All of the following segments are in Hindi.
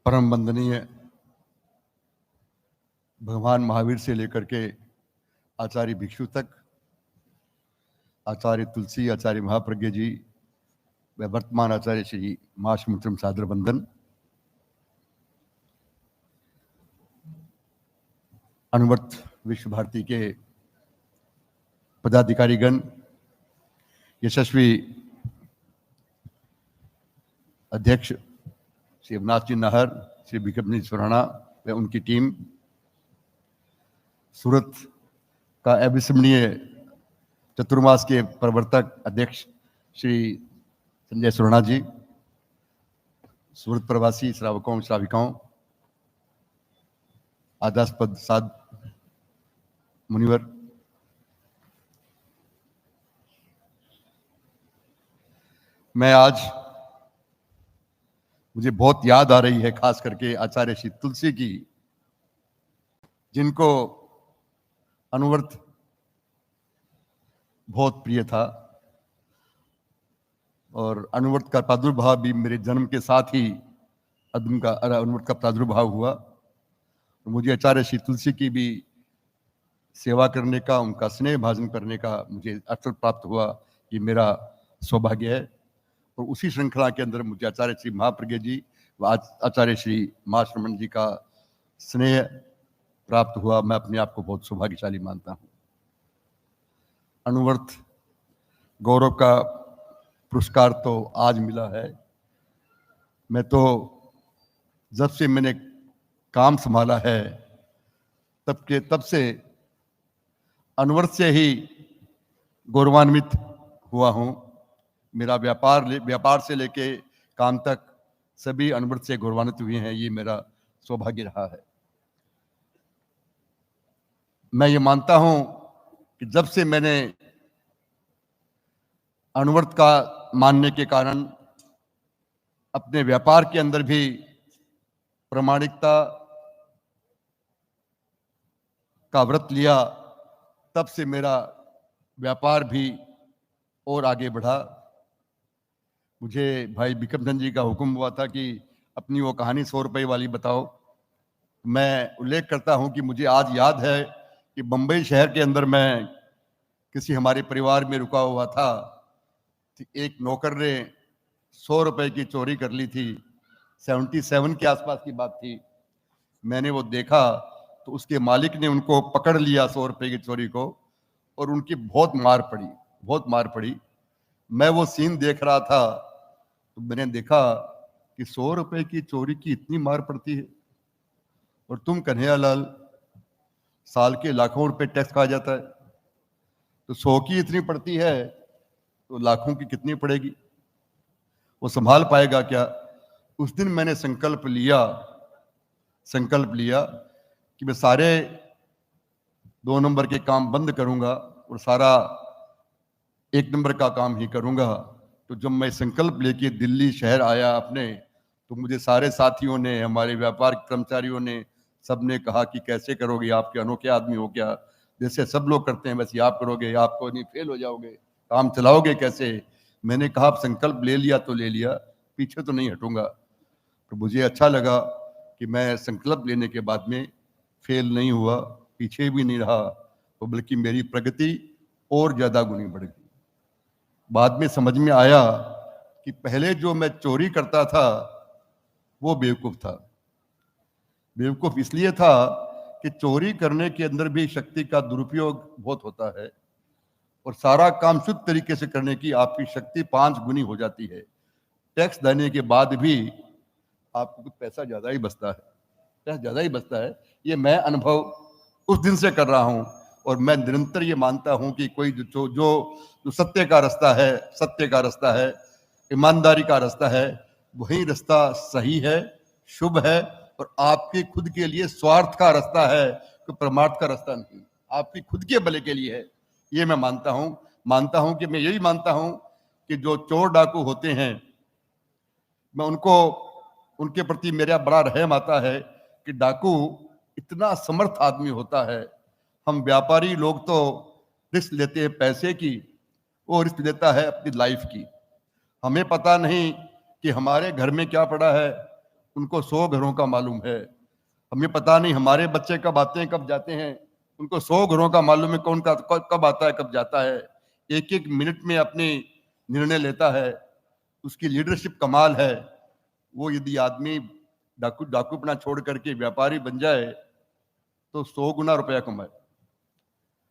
परम वंदनीय भगवान महावीर से लेकर के आचार्य भिक्षु तक, आचार्य तुलसी, आचार्य महाप्रज्ञ जी व वर्तमान आचार्य श्री महाशमित्रम सादर वंदन। अनुवर्त विश्व भारती के पदाधिकारीगण, यशस्वी अध्यक्ष श्री अविनाश जी नाहर, श्री बिक्रम सुराणा व उनकी टीम, सूरत का अविस्मरणीय चतुर्मास के प्रवर्तक अध्यक्ष श्री संजय सुराणा जी, सूरत प्रवासी श्रावकों श्राविकाओं, आदास्पद साध मुनिवर, मैं आज मुझे बहुत याद आ रही है खास करके आचार्य श्री तुलसी की, जिनको अनुवर्त बहुत प्रिय था और अनुवर्त का प्रादुर्भाव भी मेरे जन्म के साथ ही अनुवर्त का प्रादुर्भाव हुआ। तो मुझे आचार्य श्री तुलसी की भी सेवा करने का, उनका स्नेह भाजन करने का मुझे अवसर प्राप्त हुआ। ये मेरा सौभाग्य है। और उसी श्रृंखला के अंदर मुझे आचार्य श्री महाप्रज्ञ जी व आचार्य श्री महाश्रमण जी का स्नेह प्राप्त हुआ। मैं अपने आप को बहुत सौभाग्यशाली मानता हूँ। अनुवर्त गौरव का पुरस्कार तो आज मिला है। मैं तो जब से मैंने काम संभाला है तब से अनुवर्त से ही गौरवान्वित हुआ हूँ। मेरा व्यापार से लेके काम तक सभी अनुवर्त से गौरवान्वित हुए हैं। ये मेरा सौभाग्य रहा है। मैं ये मानता हूं कि जब से मैंने अनुवर्त का मानने के कारण अपने व्यापार के अंदर भी प्रामाणिकता का व्रत लिया, तब से मेरा व्यापार भी और आगे बढ़ा। मुझे भाई बिक्रम जी का हुक्म हुआ था कि अपनी वो कहानी 100 रुपए वाली बताओ। मैं उल्लेख करता हूं कि मुझे आज याद है कि बंबई शहर के अंदर मैं किसी हमारे परिवार में रुका हुआ था। एक नौकर ने 100 रुपए की चोरी कर ली थी। 77 के आसपास की बात थी। मैंने वो देखा तो उसके मालिक ने उनको पकड़ लिया 100 रुपए की चोरी को, और उनकी बहुत मार पड़ी। मैं वो सीन देख रहा था तो मैंने देखा कि 100 रुपए की चोरी की इतनी मार पड़ती है, और तुम कन्हैयालाल साल के लाखों रुपए टैक्स खा जाता है, तो 100 की इतनी पड़ती है तो लाखों की कितनी पड़ेगी? वो संभाल पाएगा क्या? उस दिन मैंने संकल्प लिया कि मैं सारे 2 नंबर के काम बंद करूंगा और सारा 1 नंबर का काम ही करूंगा। तो जब मैं संकल्प लेके दिल्ली शहर आया अपने, तो मुझे सारे साथियों ने, हमारे व्यापार के कर्मचारियों ने, सबने कहा कि कैसे करोगे, आपके अनोखे आदमी हो क्या, जैसे सब लोग करते हैं वैसे आप करोगे, आपको नहीं फेल हो जाओगे, काम चलाओगे कैसे? मैंने कहा आप संकल्प ले लिया तो ले लिया, पीछे तो नहीं हटूंगा। तो मुझे अच्छा लगा कि मैं संकल्प लेने के बाद में फेल नहीं हुआ, पीछे भी नहीं रहा, तो बल्कि मेरी प्रगति और ज्यादा गुनी बढ़ गई। बाद में समझ में आया कि पहले जो मैं चोरी करता था वो बेवकूफ था। बेवकूफ इसलिए था कि चोरी करने के अंदर भी शक्ति का दुरुपयोग बहुत होता है, और सारा काम शुद्ध तरीके से करने की आपकी शक्ति 5 गुनी हो जाती है। टैक्स देने के बाद भी आपको कुछ पैसा ज्यादा ही बचता है। ये मैं अनुभव उस दिन से कर रहा हूं, और मैं निरंतर ये मानता हूं कि कोई जो सत्य का रास्ता है, ईमानदारी का रास्ता है, वही रास्ता सही है, शुभ है, और आपके खुद के लिए स्वार्थ का रास्ता है, कोई परमार्थ का रास्ता नहीं, आपकी खुद के भले के लिए है। ये मैं मानता हूं कि मैं यही मानता हूं कि जो चोर डाकू होते हैं, मैं उनके प्रति मेरा बड़ा रहम आता है कि डाकू इतना समर्थ आदमी होता है। हम व्यापारी लोग तो रिस्क लेते हैं पैसे की, वो रिस्क लेता है अपनी लाइफ की। हमें पता नहीं कि हमारे घर में क्या पड़ा है, उनको 100 घरों का मालूम है। हमें पता नहीं हमारे बच्चे कब आते हैं, कब जाते हैं। उनको 100 घरों का मालूम है, कौन का कब आता है, कब जाता है। एक एक मिनट में अपने निर्णय लेता है। उसकी लीडरशिप कमाल है। वो यदि आदमी डाकूपना छोड़ करके व्यापारी बन जाए तो 100 गुना रुपया कमाए।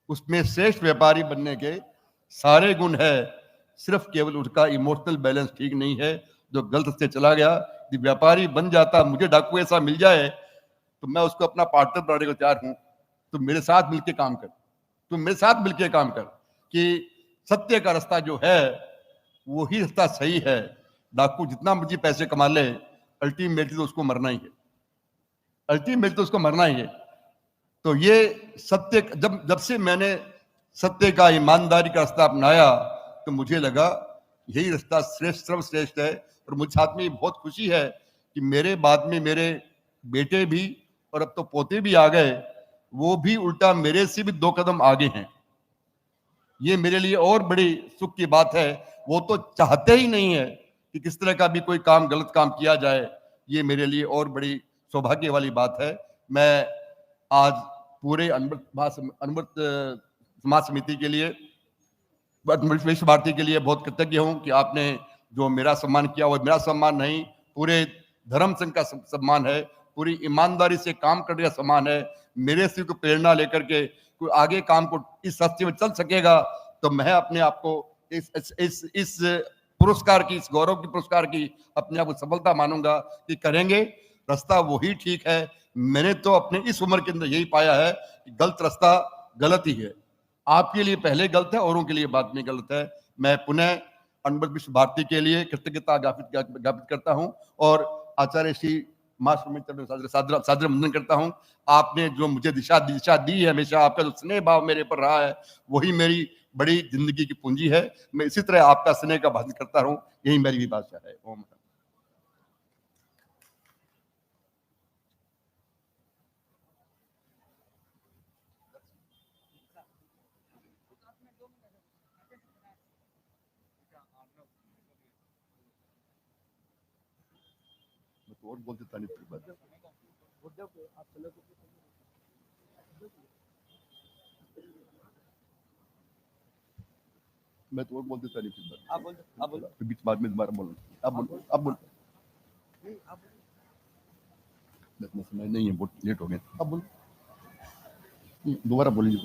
उसमें श्रेष्ठ व्यापारी बनने के सारे गुण है, सिर्फ केवल उसका इमोशनल बैलेंस ठीक नहीं है, जो गलत से चला गया। यदि व्यापारी बन जाता, मुझे डाकू ऐसा मिल जाए तो मैं उसको अपना पार्टनर बनाने को तैयार हूं। तो मेरे साथ मिलकर काम कर, तुम मेरे साथ मिलकर काम कर कि सत्य का रास्ता जो है वो ही रास्ता सही है। डाकू जितना मर्जी पैसे कमा ले, अल्टीमेटली तो उसको मरना ही है, अल्टीमेटली तो उसको मरना ही है। तो ये सत्य, जब जब से मैंने सत्य का, ईमानदारी का रास्ता अपनाया तो मुझे लगा यही रास्ता श्रेष्ठ, सर्वश्रेष्ठ है। और मुझे साथ में बहुत खुशी है कि मेरे बाद में मेरे बेटे भी और अब तो पोते भी आ गए, वो भी उल्टा मेरे से भी 2 कदम आगे हैं। ये मेरे लिए और बड़ी सुख की बात है। वो तो चाहते ही नहीं है कि किस तरह का भी कोई काम, गलत काम किया जाए। ये मेरे लिए और बड़ी सौभाग्य वाली बात है। मैं आज पूरे अनवरत समाज समिति के लिए, विश्व भारती के लिए बहुत कृतज्ञ हूं कि आपने जो मेरा सम्मान किया, वो मेरा सम्मान नहीं, पूरे धर्म संघ का सम्मान है, पूरी ईमानदारी से काम करने का सम्मान है। मेरे से कोई प्रेरणा लेकर के कोई आगे काम को इस रास्ते में चल सकेगा तो मैं अपने आप को इस पुरस्कार की, इस गौरव की पुरस्कार की अपने आप को सफलता मानूंगा कि करेंगे। रास्ता वही ठीक है। मैंने तो अपने इस उम्र के अंदर यही पाया है कि गलत रास्ता गलत ही है। आपके लिए पहले गलत है, औरों के लिए बाद में गलत है। मैं पुनः अनवरत विश्व भारती के लिए कृतज्ञता ज्ञापित करता हूं और आचार्य श्री सादर वंदन करता हूं। आपने जो मुझे दिशा दी है, हमेशा आपका जो स्नेह भाव मेरे पर रहा है, वही मेरी बड़ी जिंदगी की पूंजी है। मैं इसी तरह आपका स्नेह का भाषण करता रहूं, यही मेरी भी बादशाह है। ओम। और बोल देता नहीं मैं तो और बोल देता नहीं फिर आप बोल बीच बाद में दोबारा बोलो। आप बोलो, आप बोलो। समझ नहीं है, बहुत लेट हो गए। अब बोलो, दोबारा बोलिए।